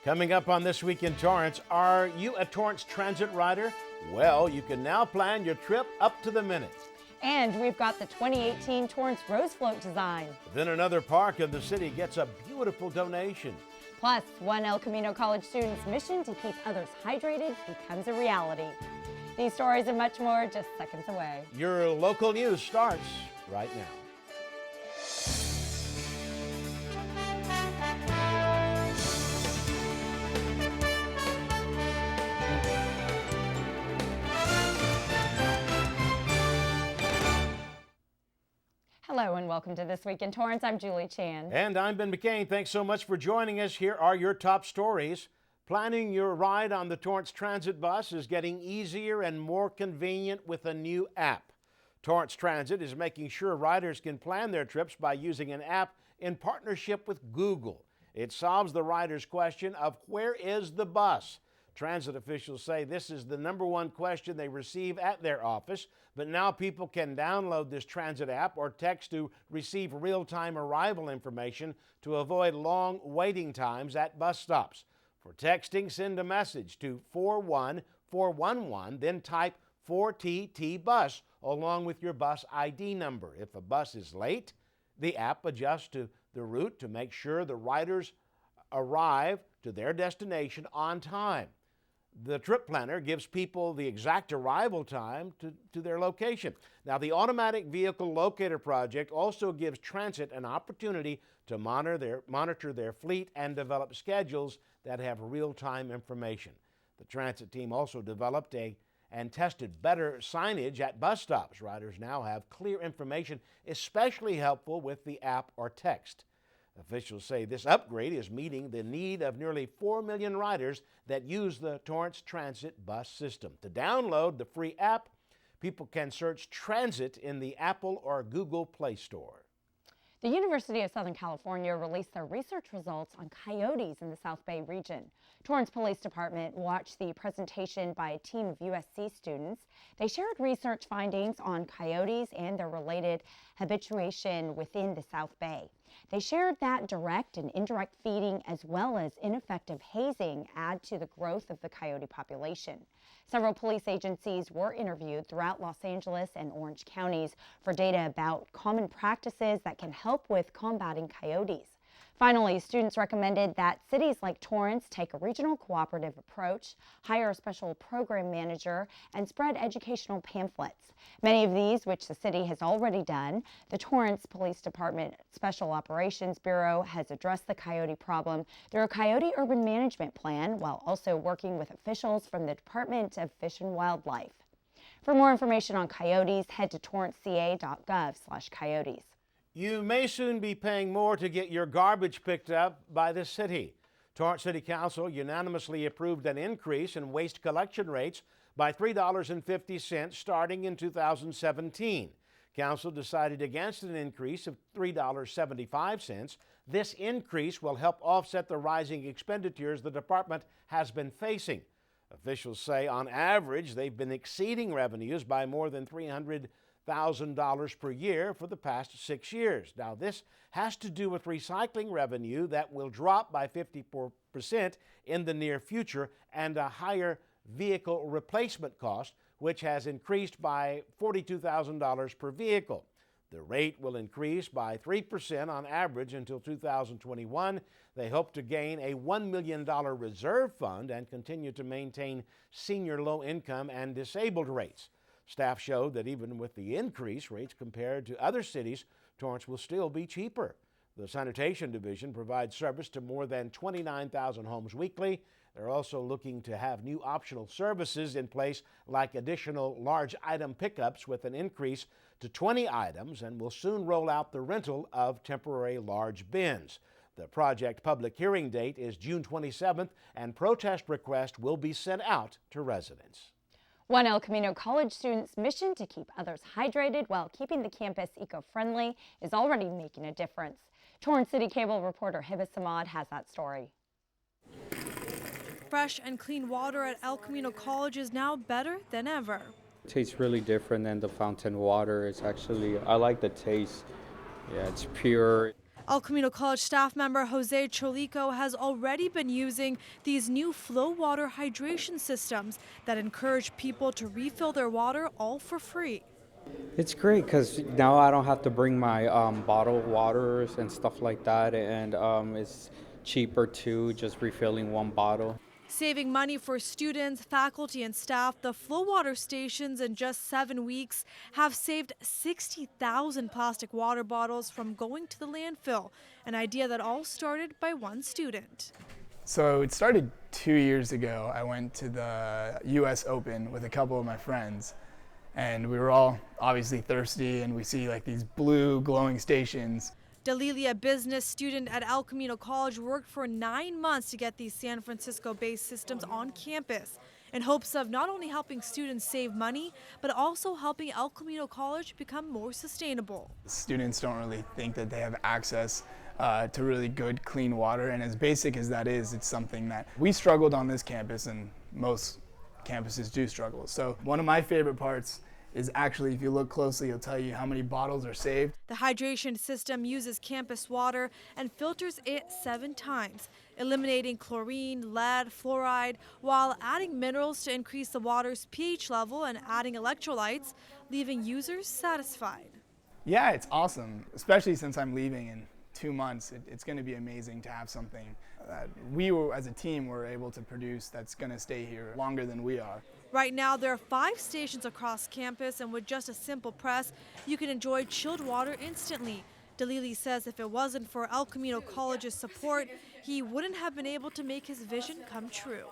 Coming up on This Week in Torrance, are you a Torrance Transit rider? Well, you can now plan your trip up to the minute. And we've got the 2018 Torrance Rose Float design. Then another park in the city gets a beautiful donation. Plus, one El Camino College student's mission to keep others hydrated becomes a reality. These stories and much more just seconds away. Your local news starts right now. Hello and welcome to This Week in Torrance. I'm Julie Chan. And I'm Ben McCain. Thanks so much for joining us. Here are your top stories. Planning your ride on the Torrance Transit bus is getting easier and more convenient with a new app. Torrance Transit is making sure riders can plan their trips by using an app in partnership with Google. It solves the rider's question of where is the bus? Transit officials say this is the #1 question they receive at their office, but now people can download this transit app or text to receive real-time arrival information to avoid long waiting times at bus stops. For texting, send a message to 41411, then type 4TT bus along with your bus ID number. If a bus is late, the app adjusts to the route to make sure the riders arrive to their destination on time. The trip planner gives people the exact arrival time to their location. Now, the Automatic Vehicle Locator Project also gives transit an opportunity to monitor their fleet and develop schedules that have real-time information. The transit team also developed and tested better signage at bus stops. Riders now have clear information, especially helpful with the app or text. Officials say this upgrade is meeting the need of nearly 4 million riders that use the Torrance Transit bus system. To download the free app, people can search Transit in the Apple or Google Play Store. The University of Southern California released their research results on coyotes in the South Bay region. Torrance Police Department watched the presentation by a team of USC students. They shared research findings on coyotes and their related habituation within the South Bay. They shared that direct and indirect feeding as well as ineffective hazing add to the growth of the coyote population. Several police agencies were interviewed throughout Los Angeles and Orange counties for data about common practices that can help with combating coyotes. Finally, students recommended that cities like Torrance take a regional cooperative approach, hire a special program manager, and spread educational pamphlets. Many of these, which the city has already done, the Torrance Police Department Special Operations Bureau has addressed the coyote problem through a coyote urban management plan while also working with officials from the Department of Fish and Wildlife. For more information on coyotes, head to torranceca.gov/coyotes. You may soon be paying more to get your garbage picked up by the city. Torrance City Council unanimously approved an increase in waste collection rates by $3.50 starting in 2017. Council decided against an increase of $3.75. This increase will help offset the rising expenditures the department has been facing. Officials say on average they've been exceeding revenues by more than $300,000 per year for the past 6 years. Now, this has to do with recycling revenue that will drop by 54% in the near future and a higher vehicle replacement cost, which has increased by $42,000 per vehicle. The rate will increase by 3% on average until 2021. They hope to gain a $1 million reserve fund and continue to maintain senior low-income and disabled rates. Staff showed that even with the increased rates compared to other cities, Torrance will still be cheaper. The Sanitation Division provides service to more than 29,000 homes weekly. They're also looking to have new optional services in place like additional large item pickups with an increase to 20 items and will soon roll out the rental of temporary large bins. The project public hearing date is June 27th and protest requests will be sent out to residents. One El Camino College student's mission to keep others hydrated while keeping the campus eco-friendly is already making a difference. Torrance CitiCABLE reporter Hibis Samad has that story. Fresh and clean water at El Camino College is now better than ever. It tastes really different than the fountain water. I like the taste. Yeah, it's pure. El Camino College staff member Jose Cholico has already been using these new flow water hydration systems that encourage people to refill their water all for free. It's great because now I don't have to bring my bottled waters and stuff like that, and it's cheaper too, just refilling one bottle. Saving money for students, faculty, and staff, the flow water stations in just 7 weeks have saved 60,000 plastic water bottles from going to the landfill, an idea that all started by one student. So it started 2 years ago. I went to the US Open with a couple of my friends, and we were all obviously thirsty, and we see like these blue glowing stations. Dalili, a business student at El Camino College, worked for 9 months to get these San Francisco-based systems on campus in hopes of not only helping students save money, but also helping El Camino College become more sustainable. Students don't really think that they have access to really good, clean water, and as basic as that is, it's something that we struggled on this campus, and most campuses do struggle. So one of my favorite parts is actually, if you look closely, it'll tell you how many bottles are saved. The hydration system uses campus water and filters it 7 times, eliminating chlorine, lead, fluoride, while adding minerals to increase the water's pH level and adding electrolytes, leaving users satisfied. Yeah, it's awesome, especially since I'm leaving in 2 months. It's going to be amazing to have something that we as a team were able to produce that's going to stay here longer than we are. Right now, there are 5 stations across campus, and with just a simple press, you can enjoy chilled water instantly. Dalili says if it wasn't for El Camino College's support, he wouldn't have been able to make his vision come true.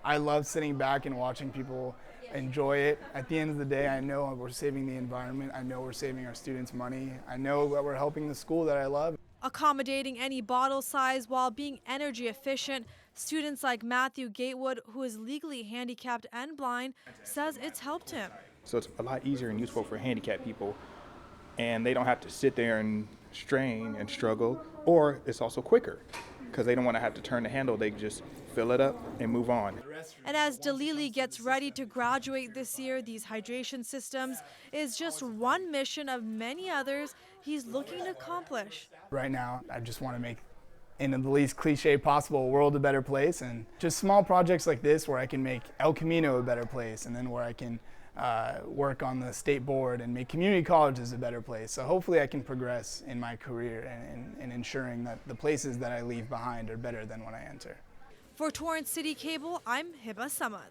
I love sitting back and watching people enjoy it. At the end of the day, I know we're saving the environment. I know we're saving our students money. I know that we're helping the school that I love. Accommodating any bottle size while being energy efficient, students like Matthew Gatewood, who is legally handicapped and blind, says it's helped him. So it's a lot easier and useful for handicapped people, and they don't have to sit there and strain and struggle, or it's also quicker because they don't want to have to turn the handle. They just fill it up and move on. And as Dalili gets ready to graduate this year, these hydration systems is just one mission of many others he's looking to accomplish. Right now, I just want to make, in the least cliche possible, a world a better place, and just small projects like this where I can make El Camino a better place, and then where I can work on the state board and make community colleges a better place. So hopefully I can progress in my career and ensuring that the places that I leave behind are better than when I enter. For Torrance CitiCABLE, I'm Hiba Samad.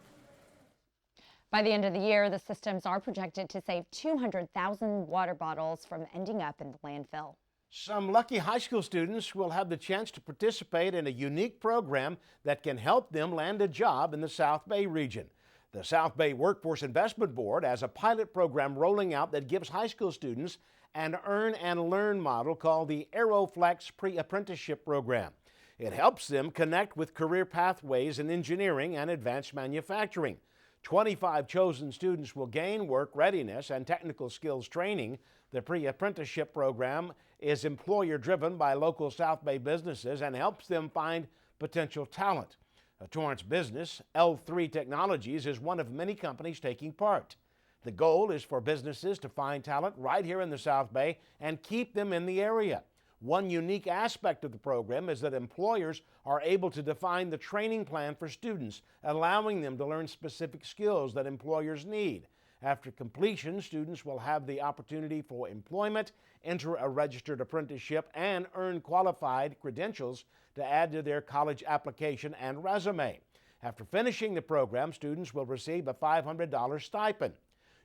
By the end of the year, the systems are projected to save 200,000 water bottles from ending up in the landfill. Some lucky high school students will have the chance to participate in a unique program that can help them land a job in the South Bay region. The South Bay Workforce Investment Board has a pilot program rolling out that gives high school students an earn and learn model called the AeroFlex Pre-Apprenticeship Program. It helps them connect with career pathways in engineering and advanced manufacturing. 25 chosen students will gain work readiness and technical skills training. The pre-apprenticeship program is employer-driven by local South Bay businesses and helps them find potential talent. A Torrance business, L3 Technologies, is one of many companies taking part. The goal is for businesses to find talent right here in the South Bay and keep them in the area. One unique aspect of the program is that employers are able to define the training plan for students, allowing them to learn specific skills that employers need. After completion, students will have the opportunity for employment, enter a registered apprenticeship, and earn qualified credentials to add to their college application and resume. After finishing the program, students will receive a $500 stipend.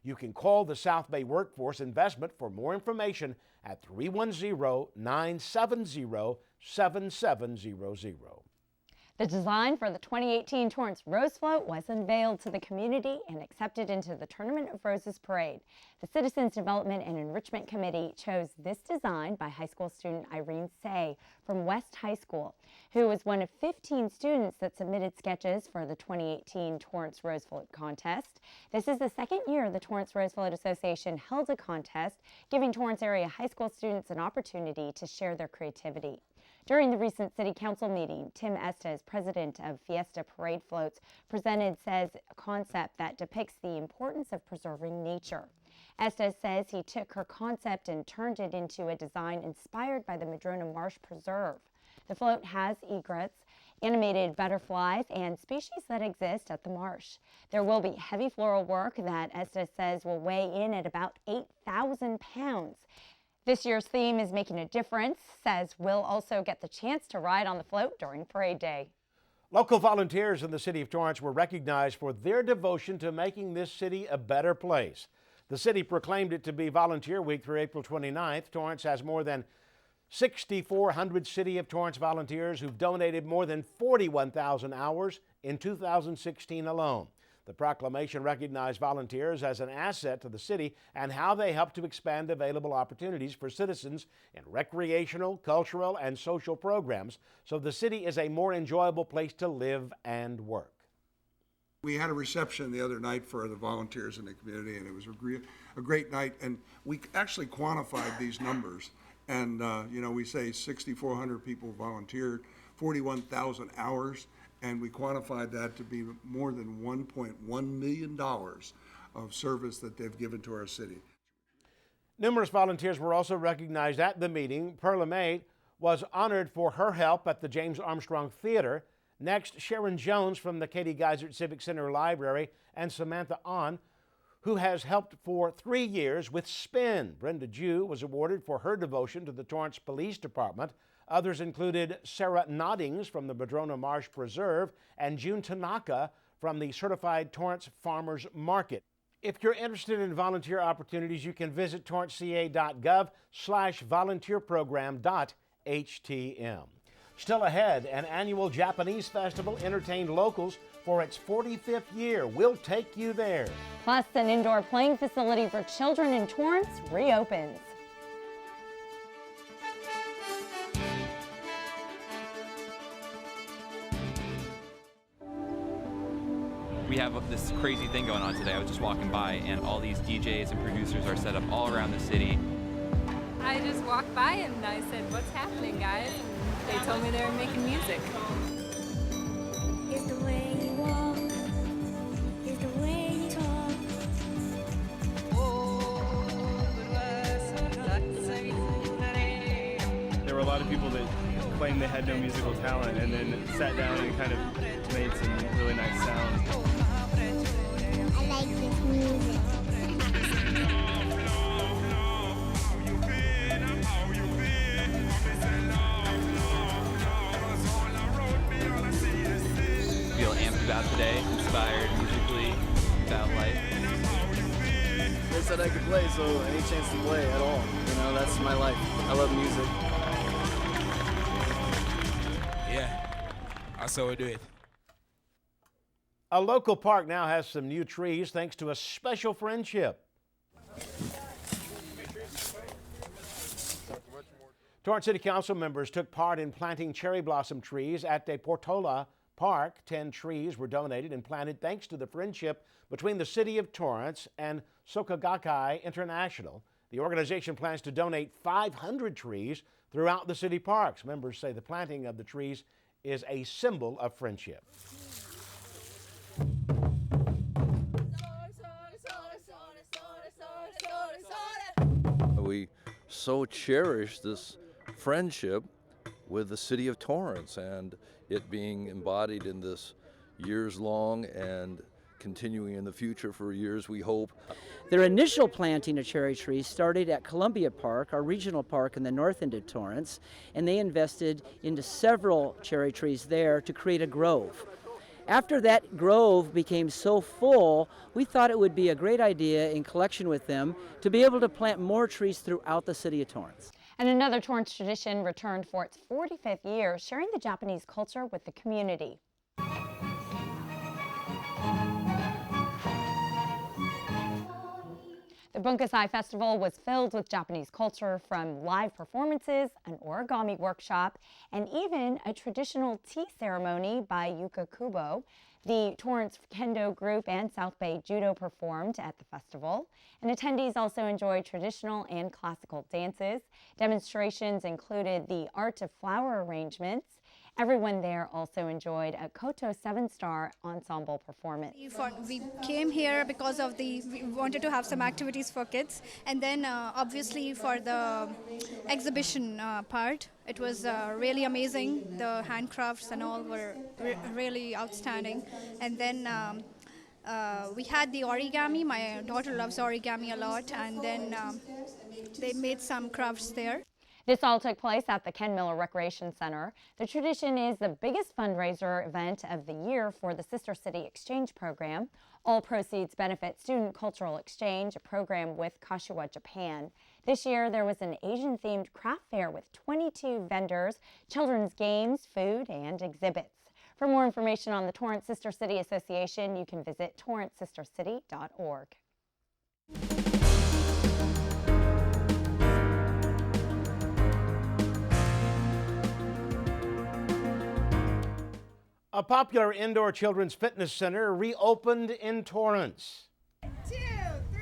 You can call the South Bay Workforce Investment for more information at 310-970-7700. The design for the 2018 Torrance Rose Float was unveiled to the community and accepted into the Tournament of Roses Parade. The Citizens Development and Enrichment Committee chose this design by high school student Irene Say from West High School, who was one of 15 students that submitted sketches for the 2018 Torrance Rose Float contest. This is the second year the Torrance Rose Float Association held a contest, giving Torrance area high school students an opportunity to share their creativity. During the recent City Council meeting, Tim Estes, president of Fiesta Parade Floats, presented Say's concept that depicts the importance of preserving nature. Estes says he took her concept and turned it into a design inspired by the Madrona Marsh Preserve. The float has egrets, animated butterflies, and species that exist at the marsh. There will be heavy floral work that Estes says will weigh in at about 8,000 pounds. This year's theme is Making a Difference, says we'll also get the chance to ride on the float during Parade Day. Local volunteers in the city of Torrance were recognized for their devotion to making this city a better place. The city proclaimed it to be Volunteer Week through April 29th. Torrance has more than 6,400 City of Torrance volunteers who've donated more than 41,000 hours in 2016 alone. The proclamation recognized volunteers as an asset to the city and how they help to expand available opportunities for citizens in recreational, cultural, and social programs so the city is a more enjoyable place to live and work. We had a reception the other night for the volunteers in the community, and it was a great night, and we actually quantified these numbers. And, we say 6,400 people volunteered, 41,000 hours, and we quantified that to be more than $1.1 million of service that they've given to our city. Numerous volunteers were also recognized at the meeting. Perla May was honored for her help at the James Armstrong Theater. Next, Sharon Jones from the Katie Geisert Civic Center Library, and Samantha Ahn, who has helped for 3 years with SPIN. Brenda Jew was awarded for her devotion to the Torrance Police Department. Others included Sarah Noddings from the Madrona Marsh Preserve and June Tanaka from the Certified Torrance Farmers Market. If you're interested in volunteer opportunities, you can visit torranceca.gov/volunteerprogram.htm. Still ahead, an annual Japanese festival entertained locals for its 45th year. We'll take you there. Plus, an indoor playing facility for children in Torrance reopens. We have this crazy thing going on today. I was just walking by and all these DJs and producers are set up all around the city. I just walked by and I said, "What's happening, guys?" And they told me they were making music. It's the way you walk, it's the way you talk. There were a lot of people that claimed they had no musical talent and then sat down and kind of made some really nice sounds. I like this music. Feel amped about today, inspired musically, about life. They said I could play, so any chance to play at all. That's my life. I love music. Yeah, I saw do it. A local park now has some new trees thanks to a special friendship. Torrance City Council members took part in planting cherry blossom trees at De Portola Park. 10 trees were donated and planted thanks to the friendship between the City of Torrance and Sokagakai International. The organization plans to donate 500 trees throughout the city parks. Members say the planting of the trees is a symbol of friendship. We so cherish this friendship with the City of Torrance and it being embodied in this years-long and continuing in the future for years, we hope. Their initial planting of cherry trees started at Columbia Park, our regional park in the north end of Torrance, and they invested into several cherry trees there to create a grove. After that grove became so full, we thought it would be a great idea in collection with them to be able to plant more trees throughout the city of Torrance. And another Torrance tradition returned for its 45th year, sharing the Japanese culture with the community. The Bunkusai Festival was filled with Japanese culture, from live performances, an origami workshop, and even a traditional tea ceremony by Yuka Kubo. The Torrance Kendo Group and South Bay Judo performed at the festival, and attendees also enjoyed traditional and classical dances. Demonstrations included the art of flower arrangements Everyone there also enjoyed a Koto 7-star ensemble performance. We came here because of we wanted to have some activities for kids, and then obviously for the exhibition part, it was really amazing. The handcrafts and all were really outstanding. And then we had the origami. My daughter loves origami a lot, and then they made some crafts there. This all took place at the Ken Miller Recreation Center. The tradition is the biggest fundraiser event of the year for the Sister City Exchange program. All proceeds benefit Student Cultural Exchange, a program with Kashiwa, Japan. This year there was an Asian-themed craft fair with 22 vendors, children's games, food, and exhibits. For more information on the Torrance Sister City Association, you can visit torrancesistercity.org. A popular indoor children's fitness center reopened in Torrance. 2, 3,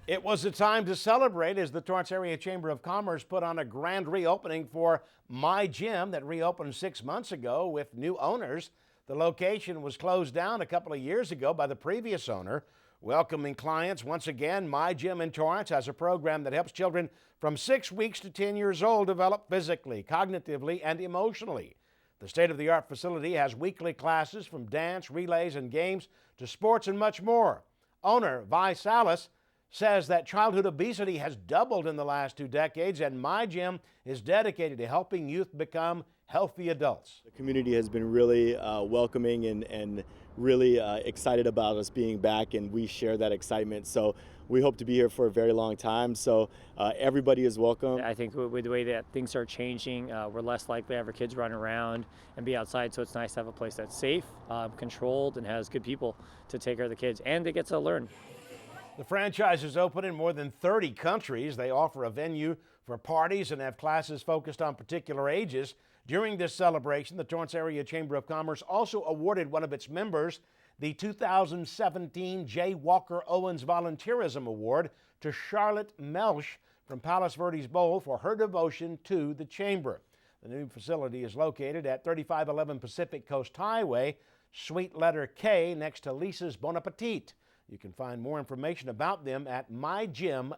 It was a time to celebrate as the Torrance Area Chamber of Commerce put on a grand reopening for My Gym that reopened 6 months ago with new owners. The location was closed down a couple of years ago by the previous owner. Welcoming clients once again, My Gym in Torrance has a program that helps children from 6 weeks to 10 years old develop physically, cognitively, and emotionally. The state-of-the-art facility has weekly classes from dance, relays, and games to sports and much more. Owner Vi Salas says that childhood obesity has doubled in the last 2 decades, and My Gym is dedicated to helping youth become healthy adults. The community has been really welcoming and really excited about us being back, and we share that excitement. So we hope to be here for a very long time. So everybody is welcome. I think with the way that things are changing, we're less likely to have our kids run around and be outside. So it's nice to have a place that's safe, controlled, and has good people to take care of the kids, and they get to learn. The franchise is open in more than 30 countries. They offer a venue for parties and have classes focused on particular ages. During this celebration, the Torrance Area Chamber of Commerce also awarded one of its members the 2017 J. Walker Owens Volunteerism Award to Charlotte Melch from Palos Verdes Bowl for her devotion to the Chamber. The new facility is located at 3511 Pacific Coast Highway, suite letter K, next to Lisa's Bon Appetit. You can find more information about them at mygym.com.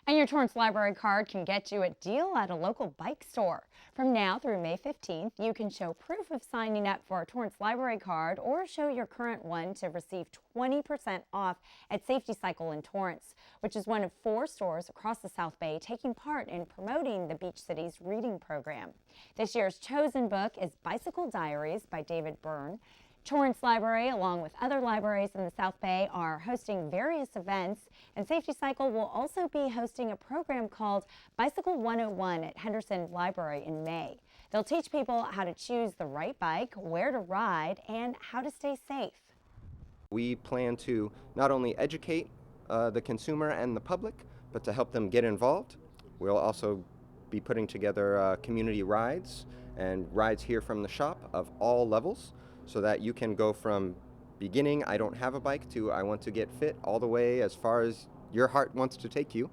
And your Torrance Library card can get you a deal at a local bike store. From now through May 15th, you can show proof of signing up for a Torrance Library card or show your current one to receive 20% off at CitiCABLE in Torrance, which is one of 4 stores across the South Bay taking part in promoting the Beach City's reading program. This year's chosen book is Bicycle Diaries by David Byrne. Torrance Library, along with other libraries in the South Bay, are hosting various events, and CitiCABLE will also be hosting a program called Bicycle 101 at Henderson Library in May. They'll teach people how to choose the right bike, where to ride, and how to stay safe. We plan to not only educate the consumer and the public, but to help them get involved. We'll also be putting together community rides and rides here from the shop of all levels, so that you can go from beginning, I don't have a bike, to I want to get fit, all the way as far as your heart wants to take you.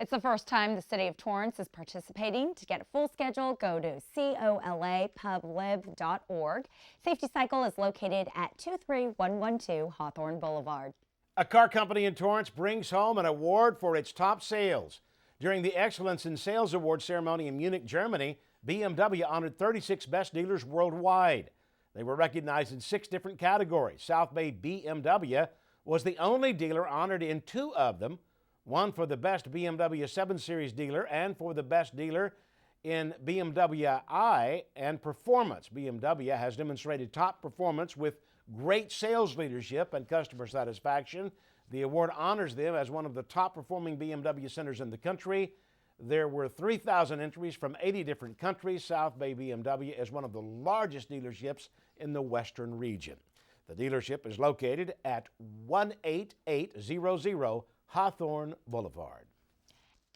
It's the first time the City of Torrance is participating. To get a full schedule, go to colapublib.org. CitiCABLE is located at 23112 Hawthorne Boulevard. A car company in Torrance brings home an award for its top sales. During the Excellence in Sales Award ceremony in Munich, Germany, BMW honored 36 best dealers worldwide. They were recognized in 6 different categories. South Bay BMW was the only dealer honored in 2 of them, one for the best BMW 7 Series dealer and for the best dealer in BMW i and performance. BMW has demonstrated top performance with great sales leadership and customer satisfaction. The award honors them as one of the top performing BMW centers in the country. There were 3,000 entries from 80 different countries. South Bay BMW is one of the largest dealerships in the western region. The dealership is located at 18800 Hawthorne Boulevard.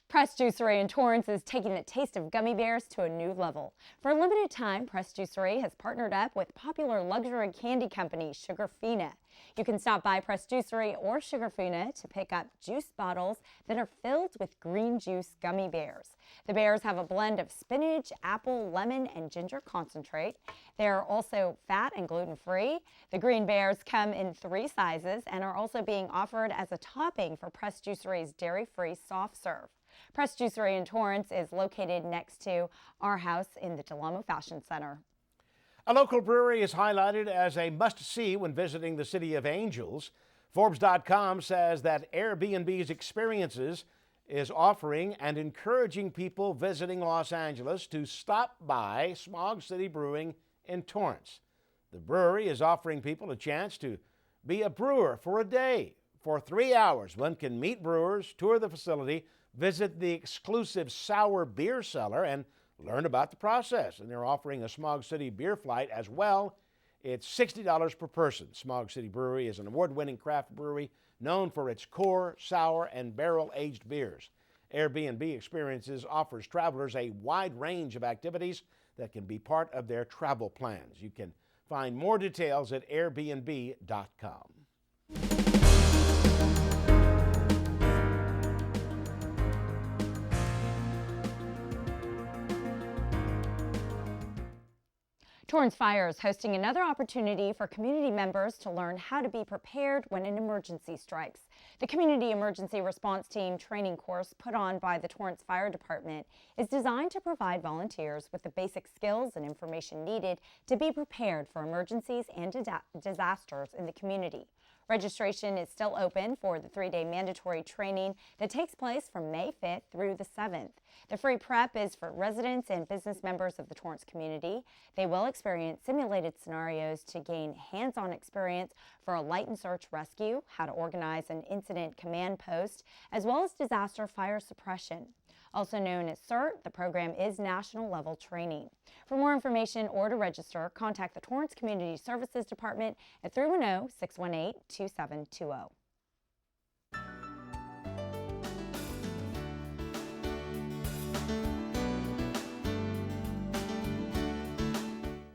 Press Juicery in Torrance is taking the taste of gummy bears to a new level. For a limited time, Press Juicery has partnered up with popular luxury candy company Sugar Fina. You can stop by Press Juicery or Sugar Funa to pick up juice bottles that are filled with green juice gummy bears. The bears have a blend of spinach, apple, lemon, and ginger concentrate. They're also fat and gluten-free. The green bears come in 3 sizes and are also being offered as a topping for Press Juicery's dairy-free soft serve. Press Juicery in Torrance is located next to our house in the Del Amo Fashion Center. A local brewery is highlighted as a must-see when visiting the City of Angels. Forbes.com says that Airbnb's Experiences is offering and encouraging people visiting Los Angeles to stop by Smog City Brewing in Torrance. The brewery is offering people a chance to be a brewer for a day. For 3 hours, one can meet brewers, tour the facility, visit the exclusive sour beer cellar, and learn about the process. And they're offering a Smog City beer flight as well. It's $60 per person. Smog City Brewery is an award-winning craft brewery known for its core, sour, and barrel-aged beers. Airbnb Experiences offers travelers a wide range of activities that can be part of their travel plans. You can find more details at airbnb.com. Torrance Fire is hosting another opportunity for community members to learn how to be prepared when an emergency strikes. The Community Emergency Response Team training course put on by the Torrance Fire Department is designed to provide volunteers with the basic skills and information needed to be prepared for emergencies and disasters in the community. Registration is still open for the 3-day mandatory training that takes place from May 5th through the 7th. The free prep is for residents and business members of the Torrance community. They will experience simulated scenarios to gain hands-on experience for a light and search rescue, how to organize an incident command post, as well as disaster fire suppression. Also known as CERT, the program is national-level training. For more information or to register, contact the Torrance Community Services Department at 310-618-2720.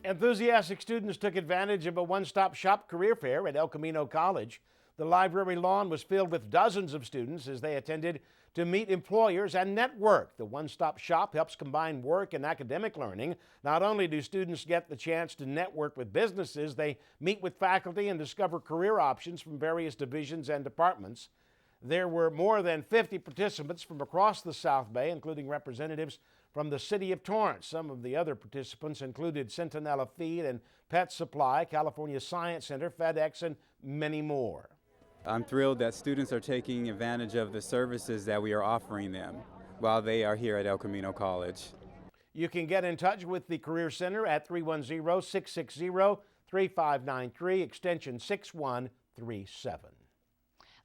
Enthusiastic students took advantage of a one-stop shop career fair at El Camino College. The library lawn was filled with dozens of students as they attended to meet employers and network. The one-stop shop helps combine work and academic learning. Not only do students get the chance to network with businesses, they meet with faculty and discover career options from various divisions and departments. There were more than 50 participants from across the South Bay, including representatives from the City of Torrance. Some of the other participants included Centinela Feed and Pet Supply, California Science Center, FedEx, and many more. I'm thrilled that students are taking advantage of the services that we are offering them while they are here at El Camino College. You can get in touch with the Career Center at 310-660-3593, extension 6137.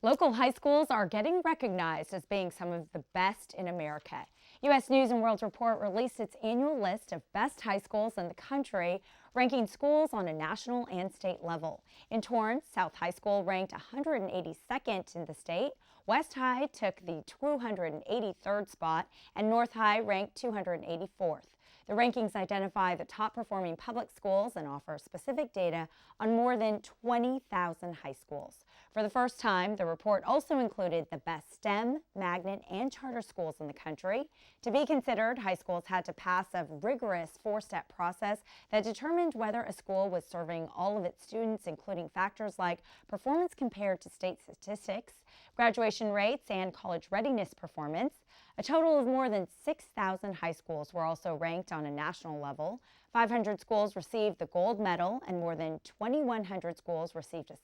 Local high schools are getting recognized as being some of the best in America. U.S. News & World Report released its annual list of best high schools in the country, ranking schools on a national and state level. In Torrance, South High School ranked 182nd in the state, West High took the 283rd spot, and North High ranked 284th. The rankings identify the top-performing public schools and offer specific data on more than 20,000 high schools. For the first time, the report also included the best STEM, magnet, and charter schools in the country. To be considered, high schools had to pass a rigorous 4-step process that determined whether a school was serving all of its students, including factors like performance compared to state statistics, graduation rates, and college readiness performance. A total of more than 6,000 high schools were also ranked on a national level. 500 schools received the gold medal, and more than 2,100 schools received a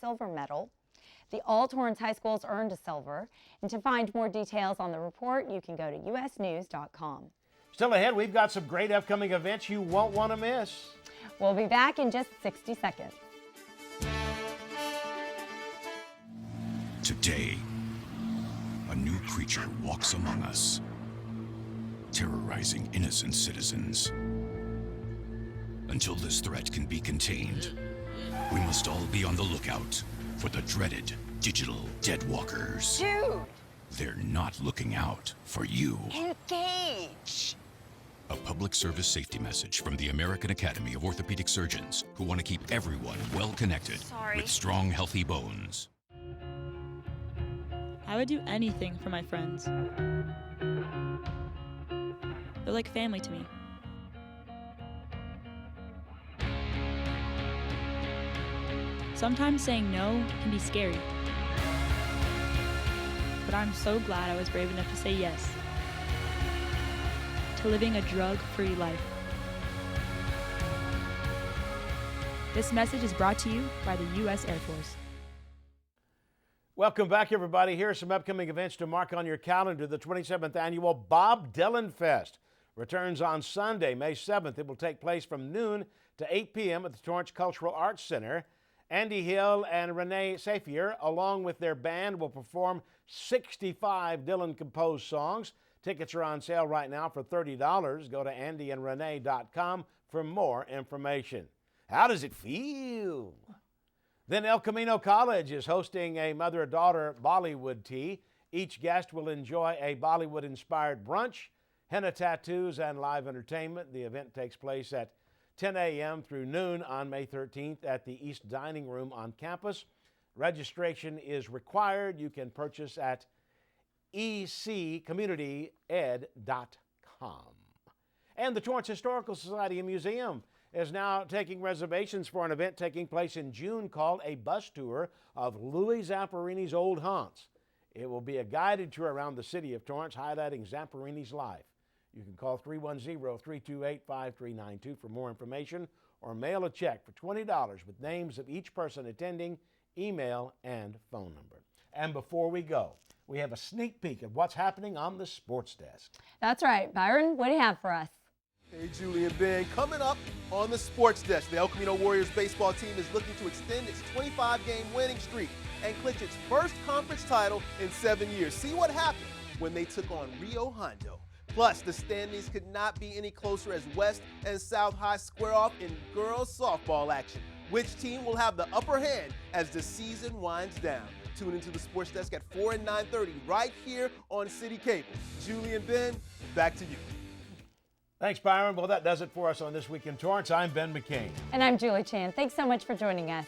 silver medal. The all Torrance high schools earned a silver. And to find more details on the report, you can go to usnews.com. Still ahead, we've got some great upcoming events you won't want to miss. We'll be back in just 60 seconds. Today, a new creature walks among us, terrorizing innocent citizens. Until this threat can be contained, we must all be on the lookout for the dreaded digital deadwalkers. Dude! They're not looking out for you. Engage! A public public service safety message from the American Academy of Orthopedic Surgeons, who want to keep everyone well connected with strong, healthy bones. I would do anything for my friends. They're like family to me. Sometimes saying no can be scary. But I'm so glad I was brave enough to say yes to living a drug-free life. This message is brought to you by the U.S. Air Force. Welcome back, everybody. Here are some upcoming events to mark on your calendar. The 27th Annual Bob Dylan Fest returns on Sunday, May 7th. It will take place from noon to 8 p.m. at the Torrance Cultural Arts Center. Andy Hill and Renee Safier, along with their band, will perform 65 Dylan-composed songs. Tickets are on sale right now for $30. Go to andyandrenee.com for more information. How does it feel? Then El Camino College is hosting a mother-daughter Bollywood tea. Each guest will enjoy a Bollywood-inspired brunch, henna tattoos, and live entertainment. The event takes place at 10 a.m. through noon on May 13th at the East Dining Room on campus. Registration is required. You can purchase at ecommunityed.com. And the Torrance Historical Society and Museum is now taking reservations for an event taking place in June called a bus tour of Louis Zamperini's old haunts. It will be a guided tour around the city of Torrance highlighting Zamperini's life. You can call 310-328-5392 for more information or mail a check for $20 with names of each person attending, email, and phone number. And before we go, we have a sneak peek of what's happening on the sports desk. That's right. Byron, what do you have for us? Hey, Julie and Ben. Coming up on the sports desk, the El Camino Warriors baseball team is looking to extend its 25-game winning streak and clinch its first conference title in 7 years. See what happened when they took on Rio Hondo. Plus, the standings could not be any closer as West and South High square off in girls softball action. Which team will have the upper hand as the season winds down? Tune into the sports desk at 4 and 9:30 right here on CitiCABLE. Julie and Ben, back to you. Thanks, Byron. Well, that does it for us on This Week in Torrance. I'm Ben McCain. And I'm Julie Chan. Thanks so much for joining us.